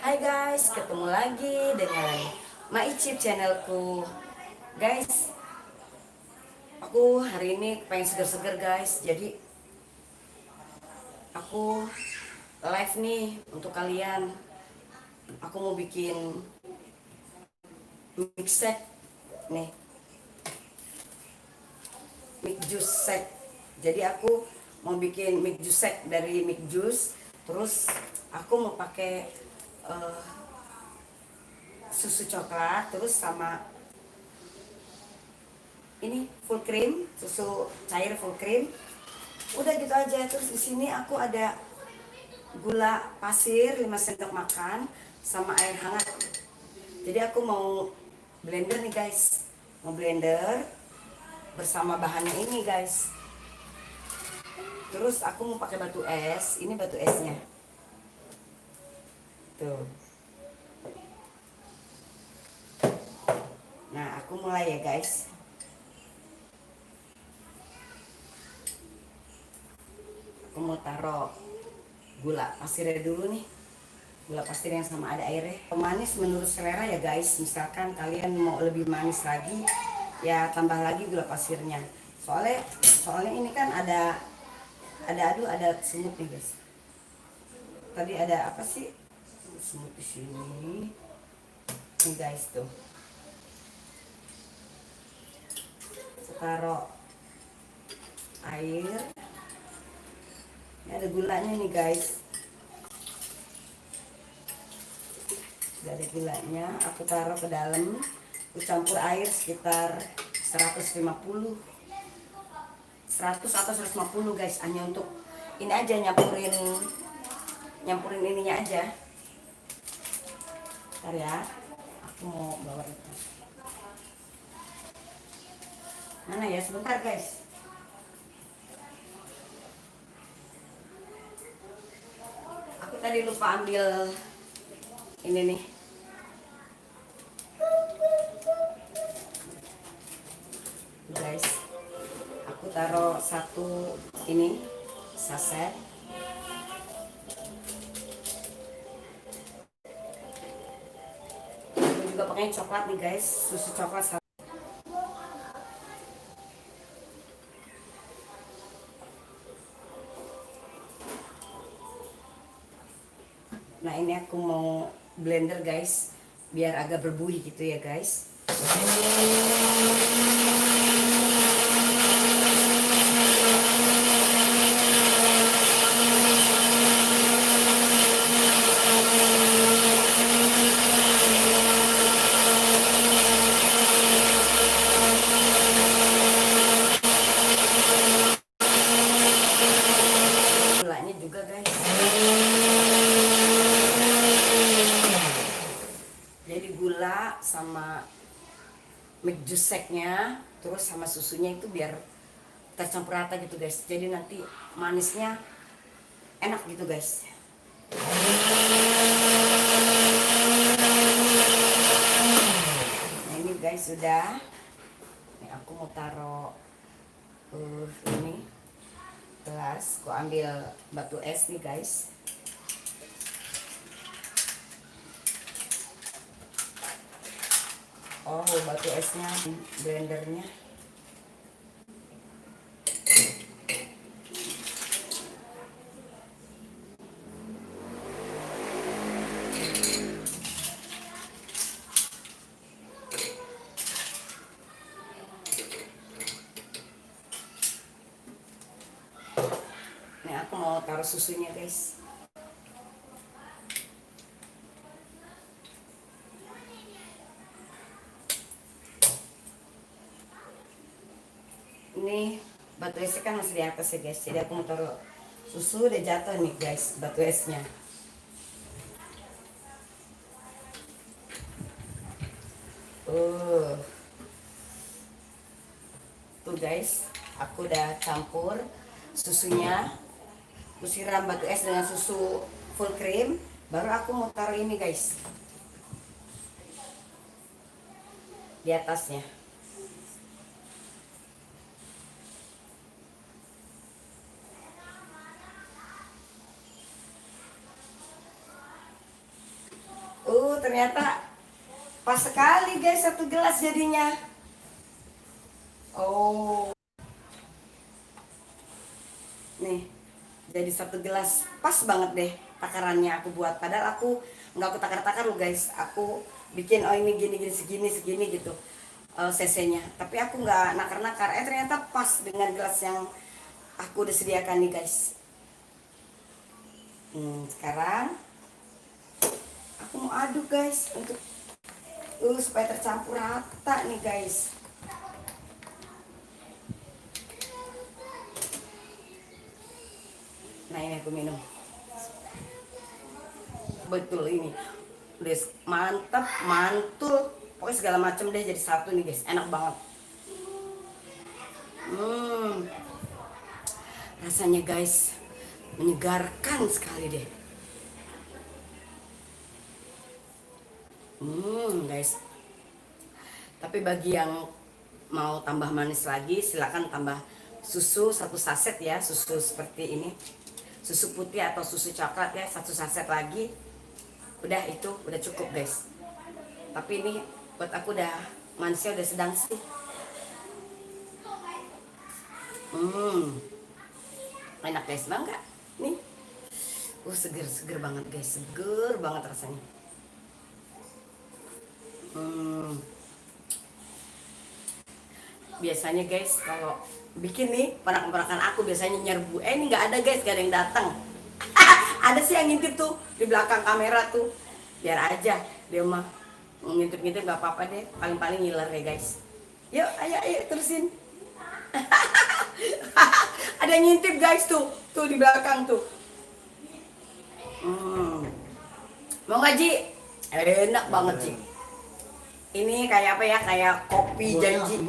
Hai guys, ketemu lagi dengan Maicip channelku. Guys, aku hari ini pengen seger-seger guys. Jadi aku live nih untuk kalian. Aku mau bikin mixtape nih, mix juice shake. Jadi aku mau bikin mix juice shake dari mix juice. Terus aku mau pakai eh, susu coklat, terus sama ini full cream, susu cair full cream. Udah gitu aja. Terus di sini aku ada gula pasir 5 sendok makan sama air hangat. Jadi aku mau blender nih guys. Mau blender bersama bahannya ini guys. Terus aku mau pakai batu es. Ini batu esnya. Tuh. Nah, aku mulai ya guys. Aku mau taruh gula pasirnya dulu nih. Gula pasir yang sama ada airnya. Manis menurut selera ya guys. Misalkan kalian mau lebih manis lagi, ya tambah lagi gula pasirnya. Soalnya ini kan ada semut nih guys. Tadi ada apa sih? Semut di sini. Nih guys tuh. Taruh air. Ini ada gulanya nih guys. Udah ada gulanya, aku taruh ke dalam. Aku campur air sekitar 150 100 atau 150 guys, hanya untuk ini aja, nyampurin ininya aja. Bentar ya, aku mau bawa itu. Mana ya, sebentar guys. Aku tadi lupa ambil ini nih. Guys, aku taruh satu ini saset. Aku juga pakai coklat nih guys, susu coklat. Nah, ini aku mau blender guys, biar agak berbuih gitu ya guys. Gulanya juga guys. Jadi gula sama mix juice shake-nya, terus sama susunya itu biar tercampur rata gitu guys. Jadi nanti manisnya enak gitu guys. Nah, ini guys sudah. Nih, aku mau taruh ini gelas. Aku ambil batu es nih guys. Oh, batu esnya, blendernya. Nih aku mau taruh susunya guys. Ini batu esnya kan masih di atas ya guys. Jadi aku mau taruh susu, udah jatuh nih guys batu esnya. Tuh guys, aku udah campur susunya. Aku siram batu es dengan susu full cream. Baru aku mau taruh ini guys di atasnya. Ternyata pas sekali guys, 1 gelas jadinya. Oh, nih jadi 1 gelas pas banget deh takarannya aku buat. Padahal aku nggak aku takar-takar loh guys, aku bikin oh ini gini gini segini segini gitu cc-nya, tapi aku nggak nakar-nakar. Ternyata pas dengan gelas yang aku udah sediakan nih guys. Sekarang aku mau aduk guys untuk supaya tercampur rata nih guys. Nah ini aku minum. Betul ini. Udah mantap, mantul. Pokoknya segala macam deh jadi satu nih guys. Enak banget. Rasanya guys menyegarkan sekali deh. Guys. Tapi bagi yang mau tambah manis lagi, silakan tambah susu 1 saset ya, susu seperti ini, susu putih atau susu coklat ya, 1 saset lagi. Udah itu udah cukup guys. Tapi ini buat aku udah manisnya udah sedang sih. Enak guys, bangga nih. Seger banget guys, seger banget rasanya. Biasanya guys kalau bikin nih ponakan-ponakan aku biasanya nyerbu. Ini nggak ada guys, gak ada yang datang. Ada sih yang ngintip tuh di belakang kamera tuh. Biar aja dia mah ngintip-ngintip nggak apa-apa deh. Paling-paling ngiler ya guys. Yuk, ayo terusin. Ada yang ngintip guys tuh di belakang tuh. Mau nggak Ji? Enak banget Ji. Ini kayak apa ya? Kayak kopi janji.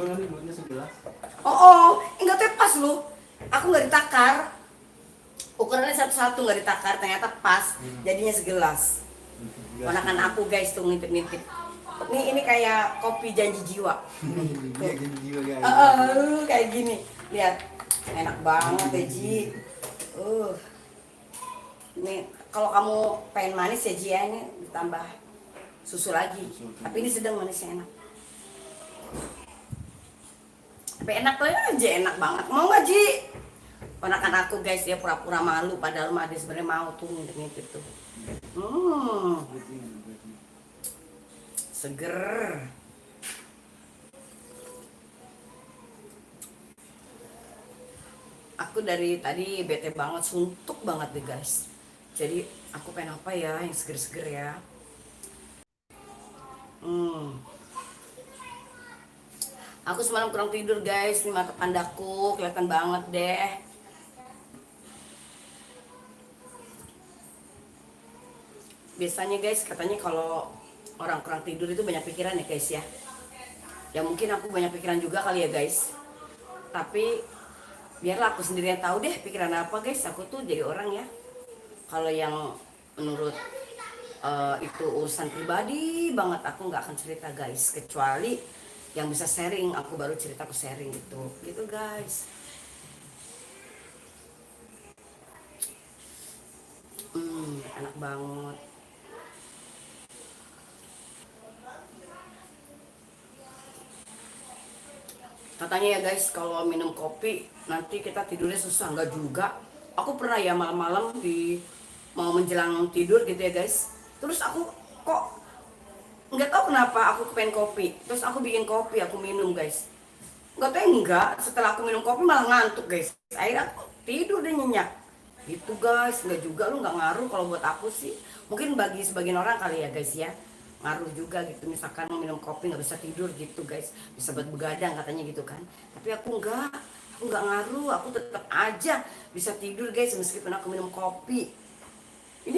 Enggak tuh pas lu. Aku nggak ditakar. Ukurannya satu-satu nggak ditakar, ternyata pas. Jadinya segelas. Ponakan aku guys tuh ngintip-ngintip. Ini kayak kopi janji jiwa. Kayak gini. Lihat. Enak banget ya Ji. Ini kalau kamu pengen manis ya Ji ya, ini ditambah susu lagi. Tapi ini sedang manisnya enak. Tapi enak aja, enak banget. Mau nggak Ji? Ponakan aku guys dia pura-pura malu, padahal mah dia sebenarnya mau tuh ngintip-ngintip tuh. Seger. Aku dari tadi bete banget, suntuk banget deh guys. Jadi aku pengen apa ya yang seger-seger ya. Aku semalam kurang tidur guys, nih mata pandaku kelihatan banget deh. Biasanya guys katanya kalau orang kurang tidur itu banyak pikiran ya guys ya. Ya mungkin aku banyak pikiran juga kali ya guys. Tapi biarlah aku sendiri yang tahu deh pikiran apa guys. Aku tuh jadi orang ya, kalau yang menurut itu urusan pribadi banget, aku nggak akan cerita guys, kecuali yang bisa sharing aku baru cerita, aku sharing gitu guys. Enak banget. Katanya ya guys kalau minum kopi nanti kita tidurnya susah. Enggak juga. Aku pernah ya malam-malam mau menjelang tidur gitu ya guys, terus aku kok nggak tahu kenapa aku kepengen kopi, terus aku bikin kopi, aku minum guys. Nggak tahu enggak, setelah aku minum kopi malah ngantuk guys, akhirnya aku tidur deh nyenyak gitu guys. Nggak juga, lu nggak ngaruh kalau buat aku sih. Mungkin bagi sebagian orang kali ya guys ya, ngaruh juga gitu. Misalkan mau minum kopi nggak bisa tidur gitu guys, bisa buat begadang katanya gitu kan. Tapi aku nggak ngaruh, aku tetap aja bisa tidur guys meskipun aku minum kopi. Ini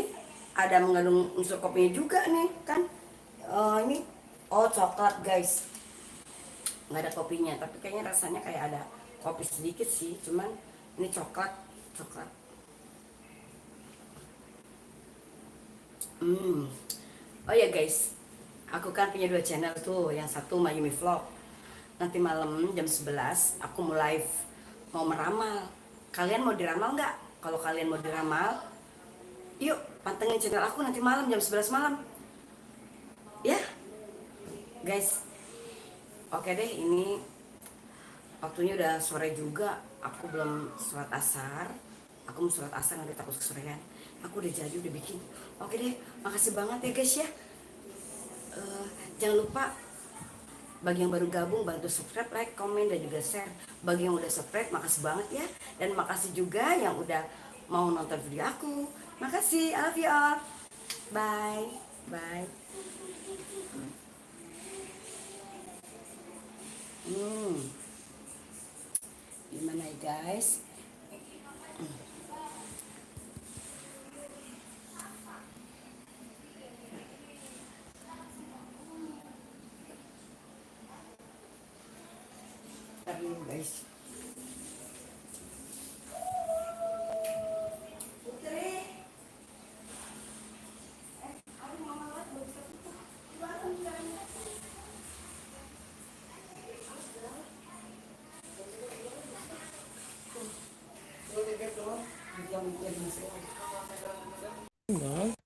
ada mengandung unsur kopinya juga nih kan. Ini coklat guys, nggak ada kopinya tapi kayaknya rasanya kayak ada kopi sedikit sih, cuman ini coklat. Oh ya guys, aku kan punya 2 channel tuh, yang satu Mayumi Vlog. Nanti malam jam 11 aku mau live, mau meramal. Kalian mau diramal nggak? Kalau kalian mau diramal, yuk pantengin channel aku nanti malam jam 11 malam. Ya guys, oke deh, ini waktunya udah sore juga. Aku belum sholat asar. Aku mau sholat asar nanti takut kesorean. Aku udah jadi, udah bikin. Oke deh, makasih banget ya guys ya. Eh, jangan lupa bagi yang baru gabung bantu subscribe, like, komen, dan juga share. Bagi yang udah subscribe, makasih banget ya. Dan makasih juga yang udah mau nonton video aku. Makasih, I love you all. Bye. Bye. Hmm, gimana ya guys? Ntar dulu guys. Enggak.